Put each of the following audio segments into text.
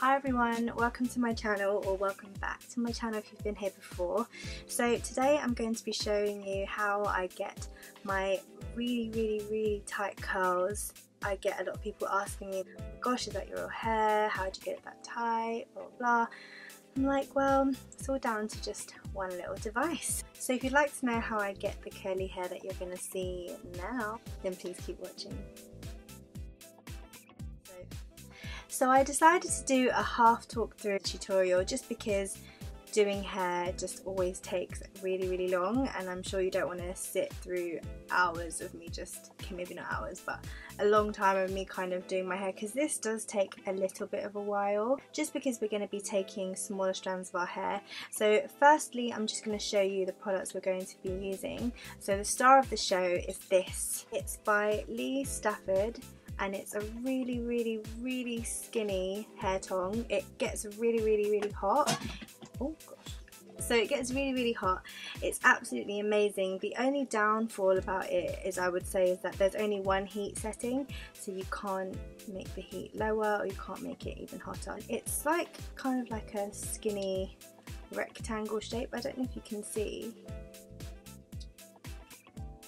Hi everyone, welcome to my channel, or welcome back to my channel if you've been here before. So today I'm going to be showing you how I get my really tight curls. I get a lot of people asking me, gosh, is that your real hair? How do you get it that tight? Blah blah. I'm like, well, it's all down to just one little device. So if you'd like to know how I get the curly hair that you're going to see now, then please keep watching. So I decided to do a half talk through tutorial just because doing hair just always takes really long, and I'm sure you don't want to sit through hours of me maybe not hours, but a long time of me kind of doing my hair, because this does take a little bit of a while just because we're going to be taking smaller strands of our hair. So firstly, I'm just going to show you the products we're going to be using. So the star of the show is this. It's by Lee Stafford, and it's a really skinny hair tong. It gets really hot. Oh gosh. So it gets really hot. It's absolutely amazing. The only downfall about it is, I would say, is that there's only one heat setting, so you can't make the heat lower or you can't make it even hotter. It's like kind of like a skinny rectangle shape. I don't know if you can see,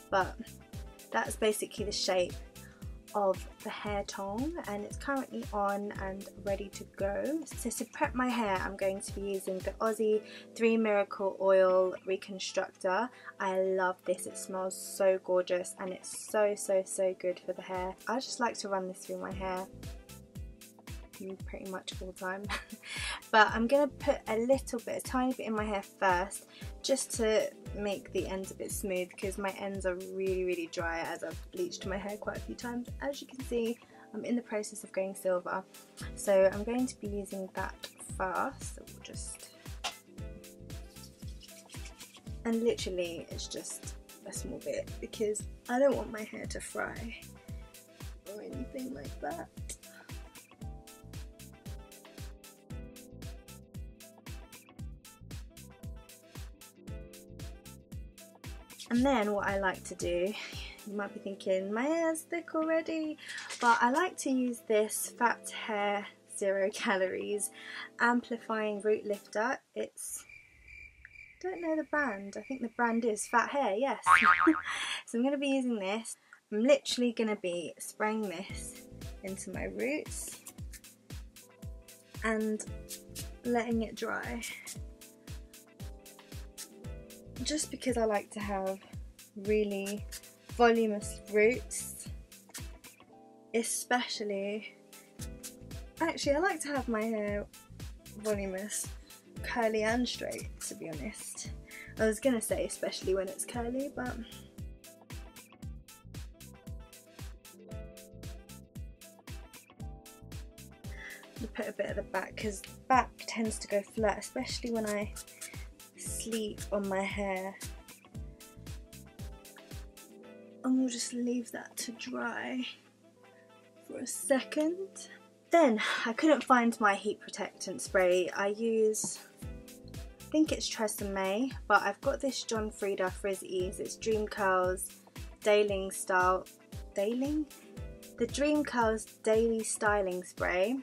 but that's basically the shape of the hair tong, and it's currently on and ready to go. So to prep my hair, I'm going to be using the Aussie 3 Miracle Oil Reconstructor. I love this, it smells so gorgeous and it's so good for the hair. I just like to run this through my hair pretty much all the time. But I'm going to put a tiny bit in my hair first, just to make the ends a bit smooth, because my ends are really dry as I've bleached my hair quite a few times. As you can see, I'm in the process of going silver, so I'm going to be using that first. So we'll just, and literally it's just a small bit because I don't want my hair to fry or anything like that. And then what I like to do, you might be thinking my hair's thick already, but I like to use this Fat Hair 0 Calories Amplifying Root Lifter. It's, I don't know the brand, I think the brand is Fat Hair, yes. So I'm going to be using this. I'm literally going to be spraying this into my roots and letting it dry. Just because I like to have really voluminous roots, especially, actually I like to have my hair voluminous, curly and straight, to be honest. I was gonna say especially when it's curly, but I'll put a bit at the back, because the back tends to go flat, especially when I sleep on my hair. And we'll just leave that to dry for a second. Then I couldn't find my heat protectant spray. I use, I think it's Tresemme, but I've got this John Frieda Frizz Ease. It's Dream Curls Daily Style, the Dream Curls Daily Styling Spray,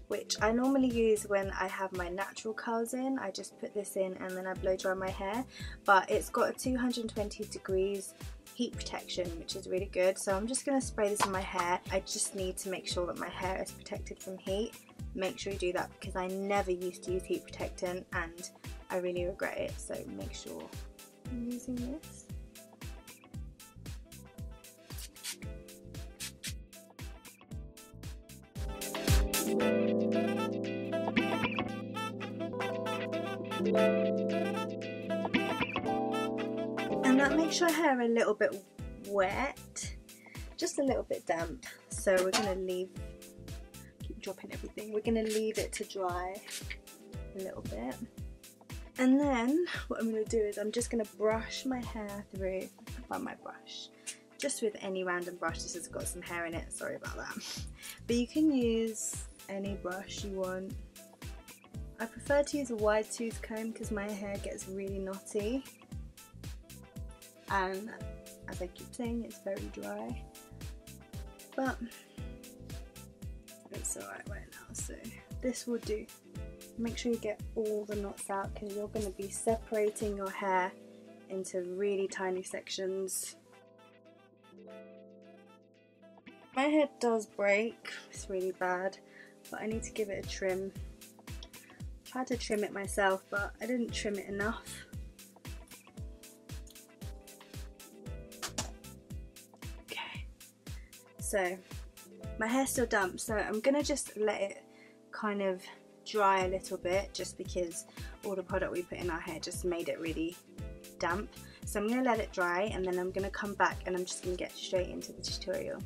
which I normally use when I have my natural curls in. I just put this in and then I blow dry my hair, but it's got a 220 degrees heat protection, which is really good. So I'm just going to spray this in my hair. I just need to make sure that my hair is protected from heat. Make sure you do that, because I never used to use heat protectant and I really regret it, so make sure I'm using this. And that makes your hair a little bit wet, just a little bit damp. So we're going to keep dropping everything, we're going to leave it to dry a little bit. And then what I'm going to do is I'm just going to brush my hair through by my brush. Just with any random brush. This has got some hair in it, sorry about that. But you can use any brush you want. I prefer to use a wide tooth comb because my hair gets really knotty, and as I keep saying, it's very dry, but it's alright right now, so this will do. Make sure you get all the knots out because you're going to be separating your hair into really tiny sections. My hair does break, it's really bad, but I need to give it a trim. I tried to trim it myself, but I didn't trim it enough. Okay, so my hair's still damp, so I'm gonna just let it kind of dry a little bit, just because all the product we put in our hair just made it really damp. So I'm gonna let it dry, and then I'm gonna come back and I'm just gonna get straight into the tutorial.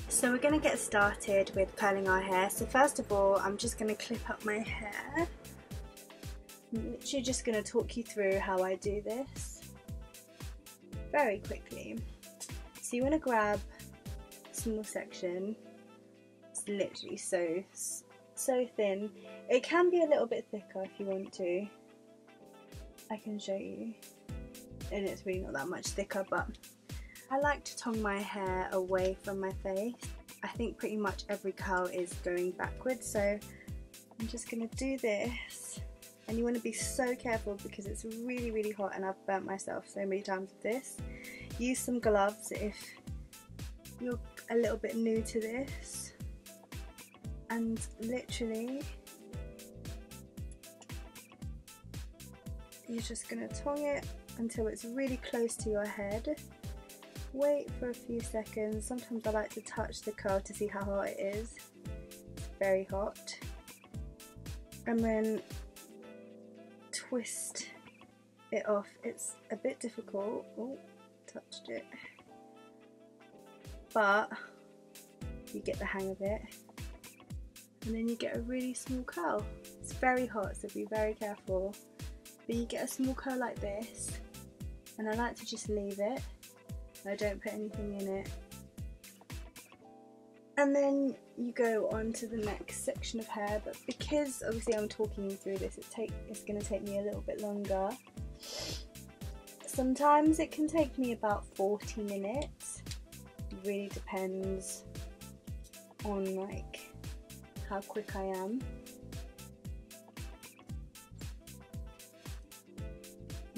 So we're going to get started with curling our hair. So first of all, I'm just going to clip up my hair. I'm literally just going to talk you through how I do this very quickly. So you want to grab a small section. It's literally so thin. It can be a little bit thicker if you want to. I can show you. And it's really not that much thicker, but I like to tong my hair away from my face. I think pretty much every curl is going backwards, so I'm just going to do this. And you want to be so careful because it's really hot, and I've burnt myself so many times with this. Use some gloves if you're a little bit new to this. And literally, you're just going to tong it until it's really close to your head. Wait for a few seconds. Sometimes I like to touch the curl to see how hot it is. It's very hot. And then twist it off. It's a bit difficult. Oh, touched it. But you get the hang of it. And then you get a really small curl. It's very hot, so be very careful. But you get a small curl like this. And I like to just leave it. I don't put anything in it. And then you go on to the next section of hair, but because obviously I'm talking you through this, it's going to take me a little bit longer. Sometimes it can take me about 40 minutes. It really depends on like how quick I am.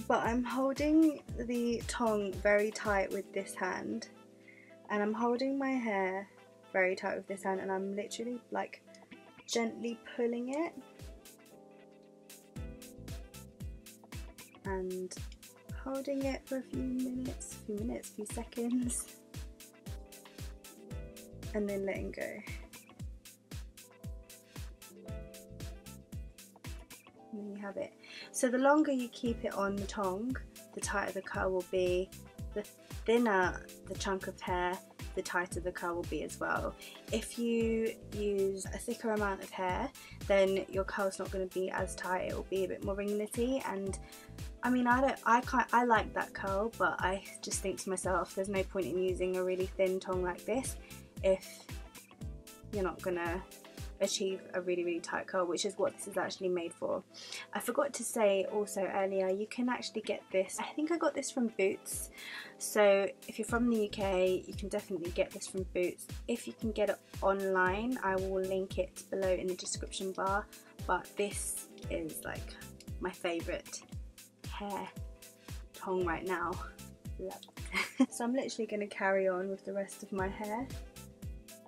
But I'm holding the tong very tight with this hand, and I'm holding my hair very tight with this hand, and I'm literally like gently pulling it and holding it for a few seconds, and then letting go. And then you have it. So the longer you keep it on the tong, the tighter the curl will be. The thinner the chunk of hair, the tighter the curl will be as well. If you use a thicker amount of hair, then your curl's not going to be as tight. It will be a bit more ringlety, and I mean, I like that curl, but I just think to myself, there's no point in using a really thin tong like this if you're not gonna achieve a really tight curl, which is what this is actually made for. I forgot to say also earlier, you can actually get this, I think I got this from Boots, so if you're from the UK you can definitely get this from Boots. If you can get it online, I will link it below in the description bar, but this is like my favourite hair tong right now. Love it. So I'm literally going to carry on with the rest of my hair.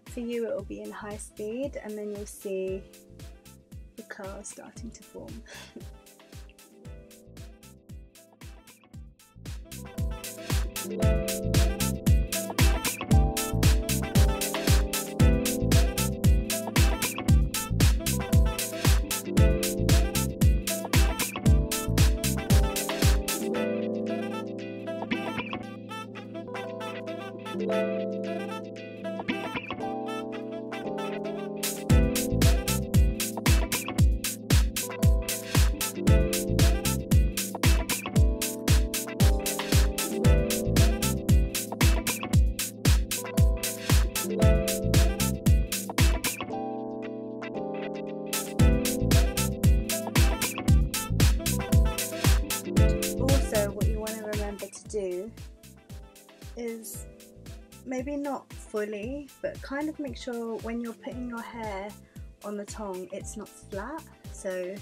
For you it will be in high speed, and then you'll see the curl starting to form. Do is maybe not fully, but kind of make sure when you're putting your hair on the tong it's not flat, so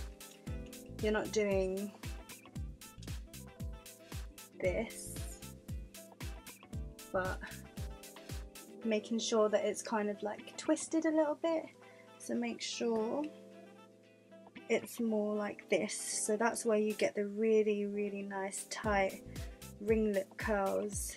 you're not doing this, but making sure that it's kind of like twisted a little bit. So make sure it's more like this, so that's where you get the really nice tight ringlet curls.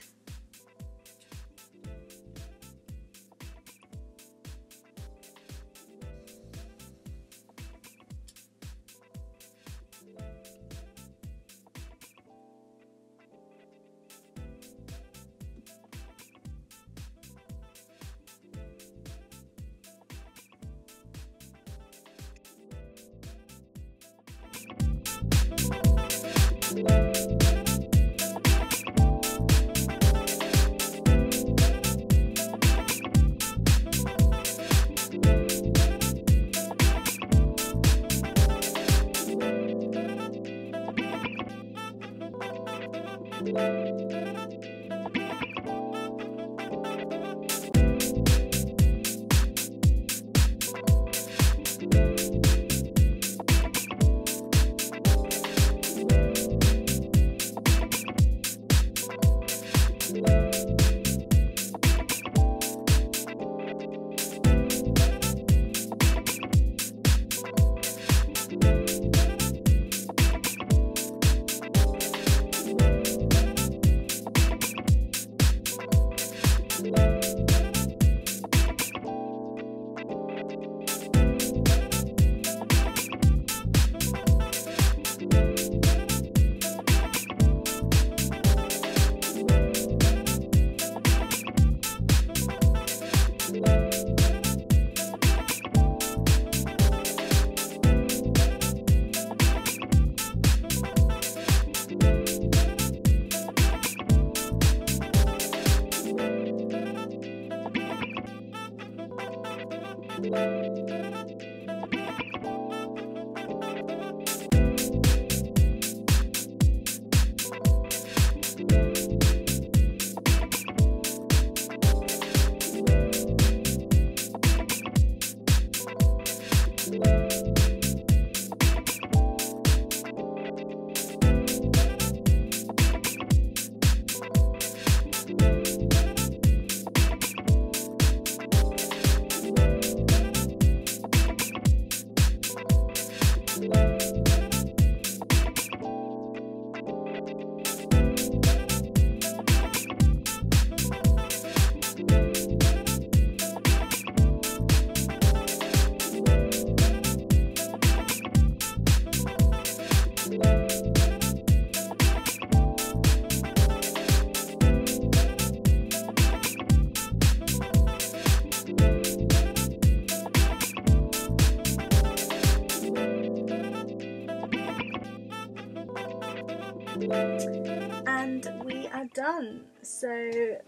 And we are done. So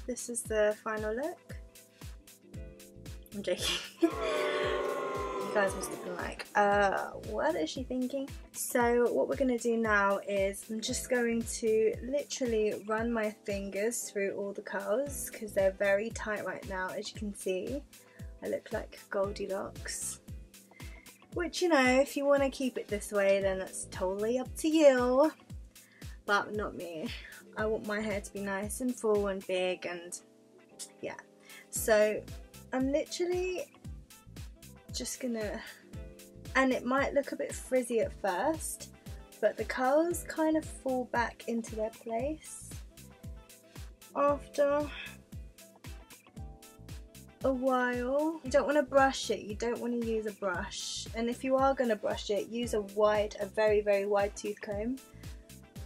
this is the final look. I'm joking. You guys must have been like, what is she thinking? So what we're going to do now is I'm just going to literally run my fingers through all the curls because they're very tight right now. As you can see, I look like Goldilocks. Which, you know, if you want to keep it this way, then that's totally up to you. But not me. I want my hair to be nice and full and big, and yeah. So I'm literally just gonna, and it might look a bit frizzy at first, but the curls kind of fall back into their place after a while. You don't want to brush it, you don't want to use a brush, and if you are going to brush it, use a very wide tooth comb.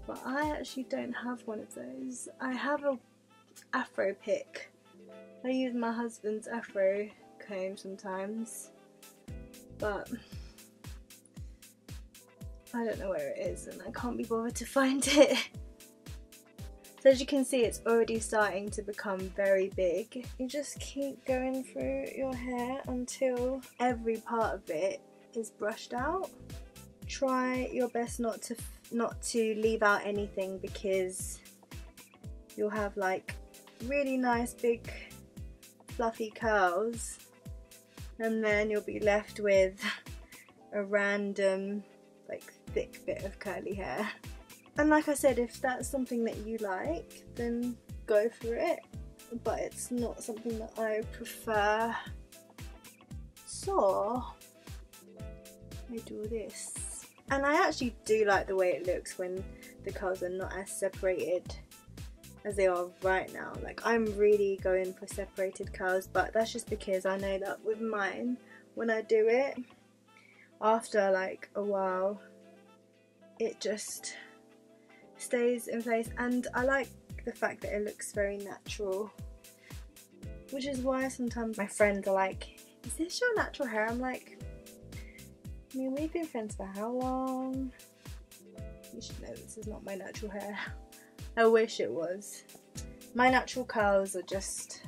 But I actually don't have one of those. I have a afro pick. I use my husband's afro comb sometimes, but I don't know where it is and I can't be bothered to find it. So as you can see, it's already starting to become very big. You just keep going through your hair until every part of it is brushed out. Try your best not to leave out anything, because you'll have like really nice big fluffy curls and then you'll be left with a random like thick bit of curly hair. And like I said, if that's something that you like, then go for it, but it's not something that I prefer, so I do this. And I actually do like the way it looks when the curls are not as separated as they are right now. Like, I'm really going for separated curls, but that's just because I know that with mine, when I do it, after like a while, it just stays in place, and I like the fact that it looks very natural, which is why sometimes my friends are like, is this your natural hair? I'm like, I mean, we've been friends for how long? You should know this is not my natural hair. I wish it was. My natural curls are just,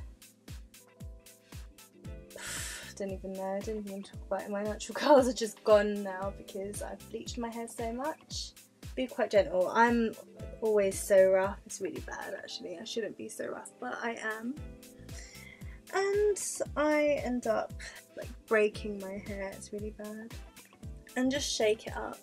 don't even know, I don't even want to talk about it. My natural curls are just gone now because I've bleached my hair so much. Be quite gentle. I'm always so rough. It's really bad actually. I shouldn't be so rough, but I am. And I end up like breaking my hair. It's really bad. And just shake it up.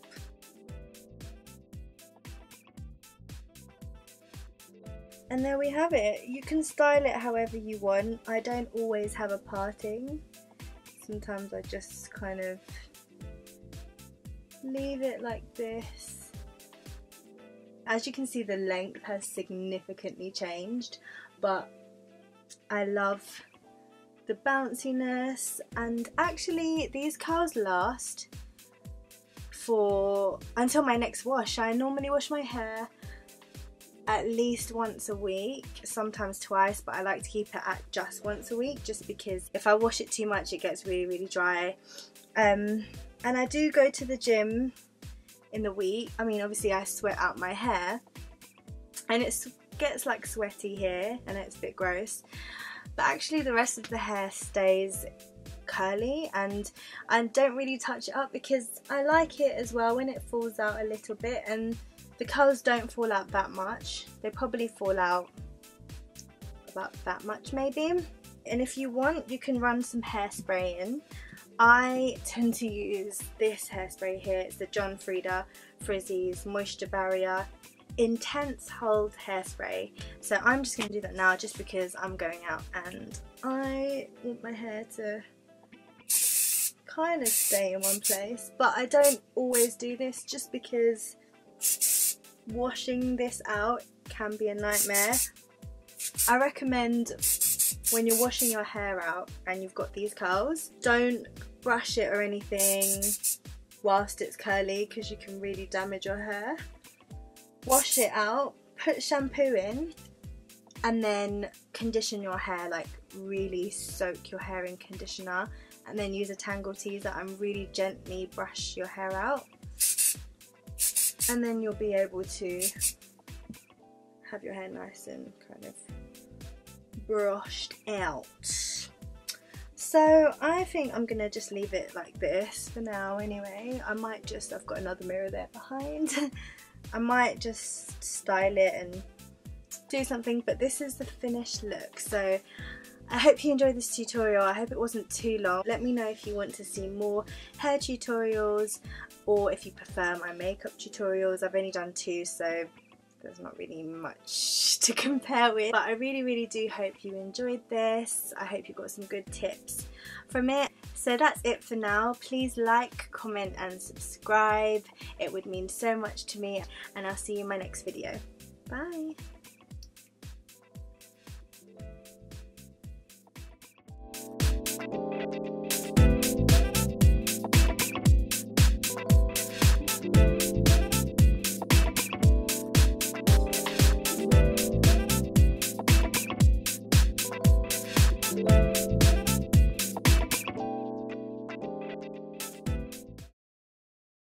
And there we have it. You can style it however you want. I don't always have a parting. Sometimes I just kind of leave it like this. As you can see, the length has significantly changed, but I love the bounciness, and actually these curls last for until my next wash. I normally wash my hair at least once a week, sometimes twice, but I like to keep it at just once a week, just because if I wash it too much it gets really dry. And I do go to the gym in the week. I mean, obviously I sweat out my hair and it gets like sweaty here and it's a bit gross, but actually the rest of the hair stays curly, and I don't really touch it up because I like it as well when it falls out a little bit, and the curls don't fall out that much. They probably fall out about that much maybe. And if you want, you can run some hairspray in. I tend to use this hairspray here. It's the John Frieda Frizzy's Moisture Barrier Intense Hold Hairspray. So I'm just going to do that now just because I'm going out and I want my hair to kind of stay in one place. But I don't always do this just because washing this out can be a nightmare. I recommend when you're washing your hair out and you've got these curls, don't brush it or anything whilst it's curly because you can really damage your hair. Wash it out, put shampoo in, and then condition your hair, like really soak your hair in conditioner, and then use a tangle teaser and really gently brush your hair out. And then you'll be able to have your hair nice and kind of brushed out. So I think I'm gonna just leave it like this for now anyway. I might just, I've got another mirror there behind. I might just style it and do something, but this is the finished look. So I hope you enjoyed this tutorial. I hope it wasn't too long. Let me know if you want to see more hair tutorials or if you prefer my makeup tutorials. I've only done 2, so there's not really much to compare with. But I really do hope you enjoyed this. I hope you got some good tips from it. So that's it for now. Please like, comment and subscribe. It would mean so much to me, and I'll see you in my next video. Bye!